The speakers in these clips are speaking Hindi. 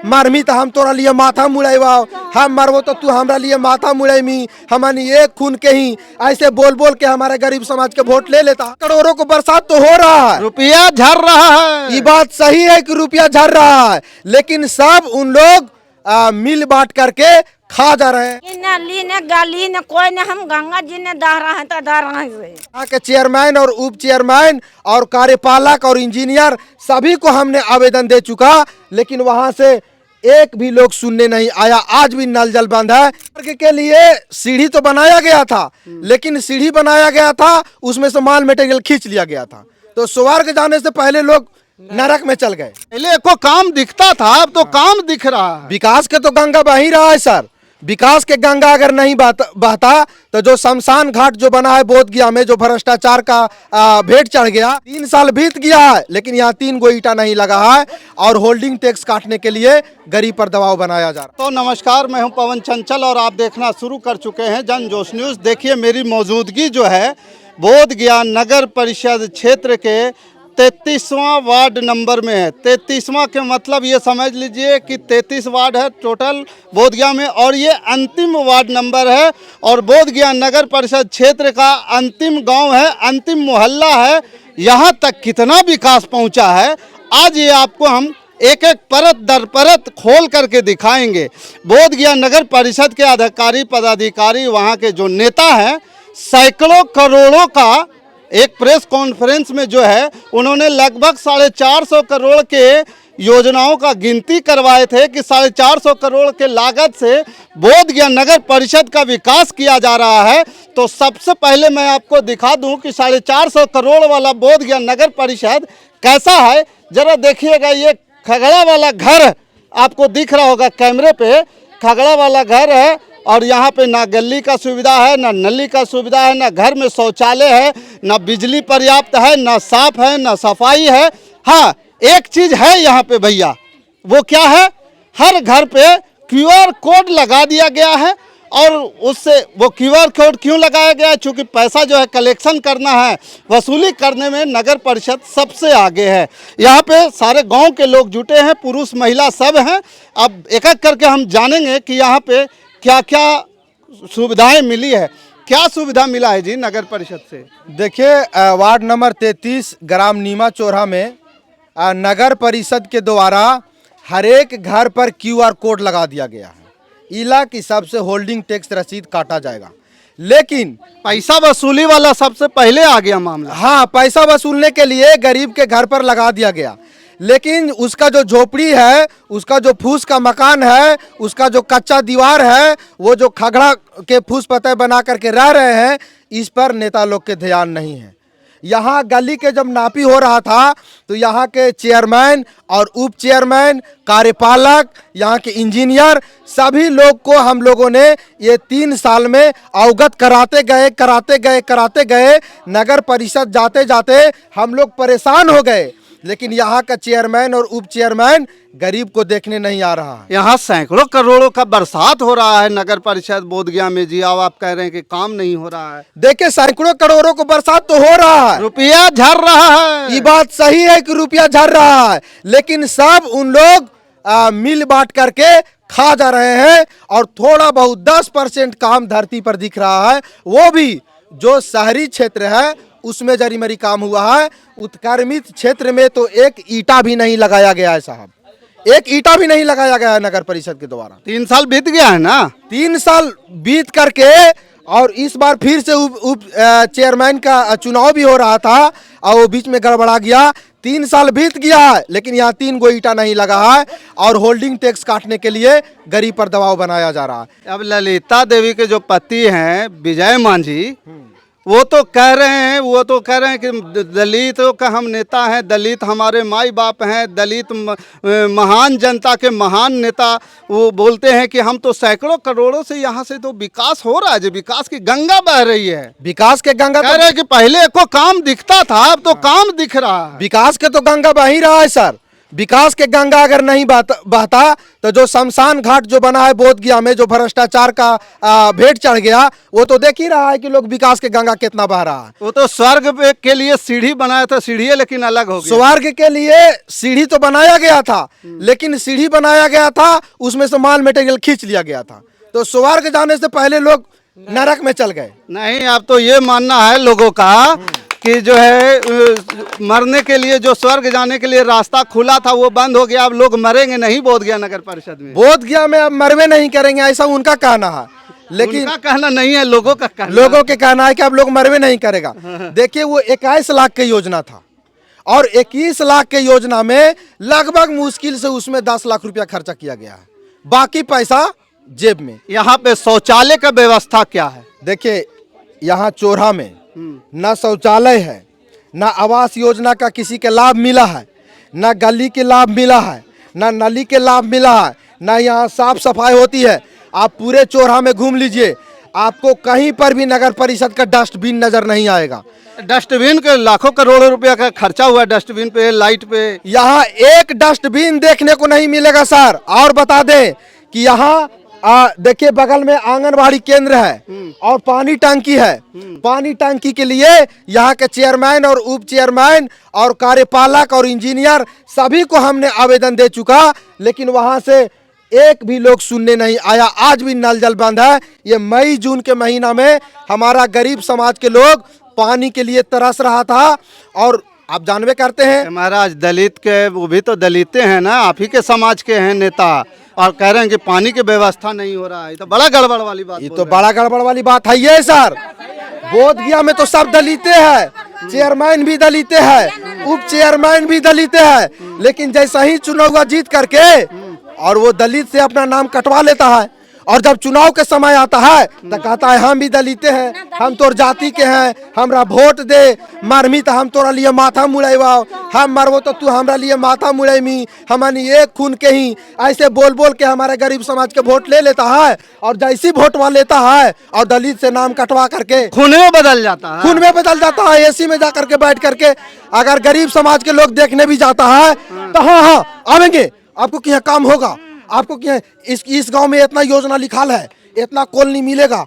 मारमी तो हम तोरा लिए माथा मुड़ाइबा, हम मरबो तो तू हमरा लिए माथा मुड़ाइमी, हमनी एक खून के ही, ऐसे बोल बोल के हमारे गरीब समाज के वोट ले लेता। करोड़ों को बरसात तो हो रहा है, रुपया झड़ रहा है। ये बात सही है कि रुपया झड़ रहा है, लेकिन सब उन लोग मिल बांट करके खा जा रहे हैं। न ली न गाली न कोई न, हम गंगा जी ने दा रहा है तो दा रहा है। यहाँ के चेयरमैन और उप चेयरमैन और कार्यपालक और इंजीनियर सभी को हमने आवेदन दे चुका, लेकिन वहां से एक भी लोग सुनने नहीं आया। आज भी नल जल बंद है। स्वर्ग के लिए सीढ़ी तो बनाया गया था, लेकिन सीढ़ी बनाया गया था उसमें से माल मटेरियल खींच लिया गया था, तो स्वर्ग जाने से पहले लोग नरक में चल गए। पहले को काम दिखता था, अब तो काम दिख रहा है। विकास के तो गंगा बह ही रहा है सर। विकास के गंगा अगर नहीं बहता तो जो शमशान घाट जो बना है बोध गया में, जो भ्रष्टाचार का भेंट चढ़ गया, 3 साल बीत गया है, लेकिन यहाँ 3 गो ईटा नहीं लगा है और होल्डिंग टैक्स काटने के लिए गरीब पर दबाव बनाया जा रहा है। तो नमस्कार, मैं हूं पवन चंचल और आप देखना शुरू कर चुके हैं जन जोश न्यूज़। देखिए मेरी मौजूदगी जो है बोध गया नगर परिषद क्षेत्र के 33वां वार्ड नंबर में है। 33वां के मतलब ये समझ लीजिए कि 33 वार्ड है टोटल बोध गया में, और ये अंतिम वार्ड नंबर है और बोध गया नगर परिषद क्षेत्र का अंतिम गांव है, अंतिम मोहल्ला है। यहाँ तक कितना विकास पहुँचा है आज ये आपको हम एक एक परत दर परत खोल करके दिखाएंगे। बोध गया नगर परिषद के अधिकारी पदाधिकारी, वहाँ के जो नेता हैं, सैकड़ों करोड़ों का एक प्रेस कॉन्फ्रेंस में जो है उन्होंने लगभग 450 करोड़ के योजनाओं का गिनती करवाए थे कि 450 करोड़ के लागत से बोध गया नगर परिषद का विकास किया जा रहा है। तो सबसे पहले मैं आपको दिखा दूं कि 450 करोड़ वाला बोध गया नगर परिषद कैसा है। जरा देखिएगा, ये खगड़ा वाला घर आपको दिख रहा होगा कैमरे पे, खगड़ा वाला घर है और यहाँ पे ना गली का सुविधा है, ना नली का सुविधा है, ना घर में शौचालय है, ना बिजली पर्याप्त है, ना साफ है, ना सफाई है। हाँ, एक चीज़ है यहाँ पे भैया, वो क्या है, हर घर पे QR कोड लगा दिया गया है। और उससे वो QR कोड क्यों लगाया गया है? चूँकि पैसा जो है कलेक्शन करना है, वसूली करने में नगर परिषद सबसे आगे है। यहाँ पे सारे गांव के लोग जुटे हैं, पुरुष महिला सब हैं। अब एक एक करके हम जानेंगे कि यहाँ पे क्या क्या सुविधाएं मिली है। क्या सुविधा मिला है जी नगर परिषद से? देखिए, वार्ड नंबर 33 ग्राम नीमा चौराहा में नगर परिषद के द्वारा हर एक घर पर QR कोड लगा दिया गया है। इला की सबसे होल्डिंग टैक्स रसीद काटा जाएगा, लेकिन पैसा वसूली वाला सबसे पहले आ गया मामला। हाँ, पैसा वसूलने के लिए गरीब के घर पर लगा दिया गया, लेकिन उसका जो झोपड़ी है, उसका जो फूस का मकान है, उसका जो कच्चा दीवार है, वो जो खगड़ा के फूस पत्ते बना करके रह रहे हैं, इस पर नेता लोग के ध्यान नहीं है। यहाँ गली के जब नापी हो रहा था तो यहाँ के चेयरमैन और उप चेयरमैन, कार्यपालक, यहाँ के इंजीनियर, सभी लोग को हम लोगों ने ये 3 साल में अवगत कराते गए। नगर परिषद जाते जाते हम लोग परेशान हो गए, लेकिन यहाँ का चेयरमैन और उप चेयरमैन गरीब को देखने नहीं आ रहा है। यहाँ सैकड़ों करोड़ों का बरसात हो रहा है नगर परिषद बोध गया में जी, अब आप कह रहे हैं कि काम नहीं हो रहा है। देखिए, सैकड़ों करोड़ों को बरसात तो हो रहा है, रुपया झड़ रहा है। ये बात सही है कि रुपया झड़ रहा है, लेकिन सब उन लोग मिल बांट करके खा जा रहे हैं और थोड़ा बहुत 10% काम धरती पर दिख रहा है। वो भी जो शहरी क्षेत्र है उसमें जरी मरी काम हुआ है। उत्क्रमित क्षेत्र में तो एक ईटा भी नहीं लगाया गया है साहब, एक ईटा भी नहीं लगाया गया है नगर परिषद के द्वारा। 3 साल बीत गया है ना, 3 साल बीत करके, और इस बार फिर से उप चेयरमैन का चुनाव भी हो रहा था और वो बीच में गड़बड़ा गया। 3 साल बीत गया है, लेकिन यहाँ 3 गो ईटा नहीं लगा है और होल्डिंग टैक्स काटने के लिए गरीब पर दबाव बनाया जा रहा है। अब ललिता देवी के जो पति हैं विजय मांझी, वो तो कह रहे हैं कि दलितों का हम नेता हैं, दलित हमारे माई बाप हैं, दलित महान जनता के महान नेता। वो बोलते हैं कि हम तो सैकड़ों करोड़ों से यहाँ से तो विकास हो रहा है, जो विकास की गंगा बह रही है। विकास के गंगा कह रहे हैं कि पहले को काम दिखता था, अब तो काम दिख रहा है। विकास के तो गंगा बह ही रहा है सर। विकास के गंगा अगर नहीं बहता तो जो शमशान घाट जो बना है बोध गया में, जो भ्रष्टाचार का भेंट चढ़ गया, वो तो देख ही रहा है कि लोग विकास के गंगा कितना बह रहा है। वो तो स्वर्ग के लिए सीढ़ी बनाया था, सीढ़ी है लेकिन अलग हो गया। स्वर्ग के लिए सीढ़ी तो बनाया गया था, लेकिन सीढ़ी बनाया गया था उसमें से माल मटेरियल खींच लिया गया था, तो स्वर्ग जाने से पहले लोग नरक में चल गए। नहीं, अब तो ये मानना है लोगों का कि जो है मरने के लिए, जो स्वर्ग जाने के लिए रास्ता खुला था वो बंद हो गया, अब लोग मरेंगे नहीं बोध गया नगर परिषद में। बोध गया में अब मरवे नहीं करेंगे, ऐसा उनका कहना है, लेकिन उनका कहना नहीं है, लोगों का कहना। लोगों के कहना है कि अब लोग मरवे नहीं करेगा। देखिए वो 21 लाख की योजना था और 21 लाख के योजना में लगभग मुश्किल से उसमें 10 लाख रुपया खर्चा किया गया है, बाकी पैसा जेब में। यहाँ पे शौचालय का व्यवस्था क्या है? देखिए यहाँ चोरा में न शौचालय है, न आवास योजना का किसी के लाभ मिला है, न गली के लाभ मिला है, न नली के लाभ मिला है, न यहाँ साफ सफाई होती है। आप पूरे चौराहा में घूम लीजिए, आपको कहीं पर भी नगर परिषद का डस्टबिन नजर नहीं आएगा। डस्टबिन के लाखों करोड़ों रुपया का खर्चा हुआ, डस्टबिन पे, लाइट पे। यहाँ एक डस्टबिन देखने को नहीं मिलेगा सर। और बता दें कि यहाँ देखिए बगल में आंगनबाड़ी केंद्र है और पानी टंकी है। पानी टंकी के लिए यहाँ के चेयरमैन और उप चेयरमैन और कार्यपालक और इंजीनियर सभी को हमने आवेदन दे चुका, लेकिन वहां से एक भी लोग सुनने नहीं आया। आज भी नल जल बंद है। ये मई जून के महीना में हमारा गरीब समाज के लोग पानी के लिए तरस रहा था। और आप जानवे करते हैं महाराज, दलित के, वो भी तो दलिते हैं ना, आप ही के समाज के हैं नेता, और कह रहे हैं कि पानी की व्यवस्था नहीं हो रहा है। तो बड़ा गड़बड़ वाली बात। ये तो बड़ा गड़बड़ वाली बात है ये सर। बोध गया में तो सब दलिते हैं, चेयरमैन भी दलिते हैं, उप चेयरमैन भी दलिते हैं, लेकिन जैसा ही चुनाव जीत करके और वो दलित से अपना नाम कटवा लेता है, और जब चुनाव के समय आता है तो कहता है हम भी दलिते हैं, हम तोर जाति के हैं, हमरा वोट दे, मरमी तो हम तोरा लिए माथा मुड़ेवा, हम मरबो तो तू हमरा लिए माथा मुड़ेमी, हमनी एक खून के ही। ऐसे बोल बोल के हमारे गरीब समाज के वोट ले लेता है, और जैसी वोटवा लेता है और दलित से नाम कटवा करके खून में बदल जाता है। खून में बदल जाता है। एसी में जा करके बैठ करके अगर गरीब समाज के लोग देखने भी जाता है तो हाँ आवेंगे, आपको क्या काम होगा, आपको क्या इस गांव में इतना योजना लिखाल है, इतना कॉलोनी मिलेगा,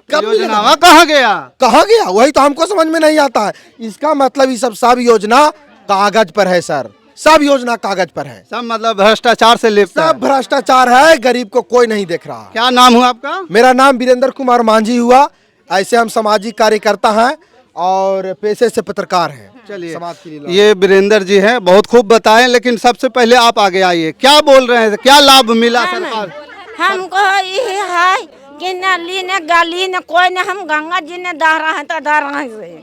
कब योजना कहाँ गया? कहाँ गया, वही तो हमको समझ में नहीं आता है। इसका मतलब ये सब योजना कागज पर है सर, सब योजना कागज पर है, सब मतलब भ्रष्टाचार से लिप्त है। सब भ्रष्टाचार है, गरीब को कोई नहीं देख रहा। क्या नाम हुआ आपका? मेरा नाम वीरेंद्र कुमार मांझी हुआ। ऐसे हम सामाजिक कार्यकर्ता हैं और पेशे से पत्रकार हैं। चलिए, समाज के लिए ये वीरेंद्र जी हैं, बहुत खूब बताएं, लेकिन सबसे पहले आप आगे आइए। क्या बोल रहे हैं, क्या लाभ मिला सरकार? हमको ये है कि नली न गली न कोई न, हम गंगा जी ने दा रहा है तो दा रहा है,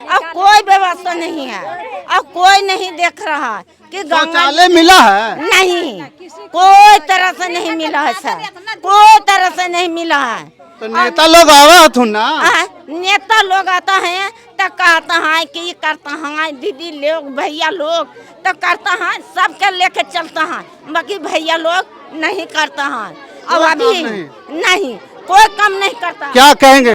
अब कोई व्यवस्था नहीं है, अब कोई नहीं देख रहा है कि गंगा शौचालय मिला है? नहीं, कोई तरह से नहीं मिला है सर, कोई तरह से नहीं मिला है। तो नेता लोग आवा थू ना, नेता लोग आता है तो कहता है कि ये करता है, दीदी लोग भैया लोग तो करता है, सबके लेके चलता है, बाकी भैया लोग नहीं करता है। अब अभी नहीं, कोई कम नहीं करता। क्या कहेंगे?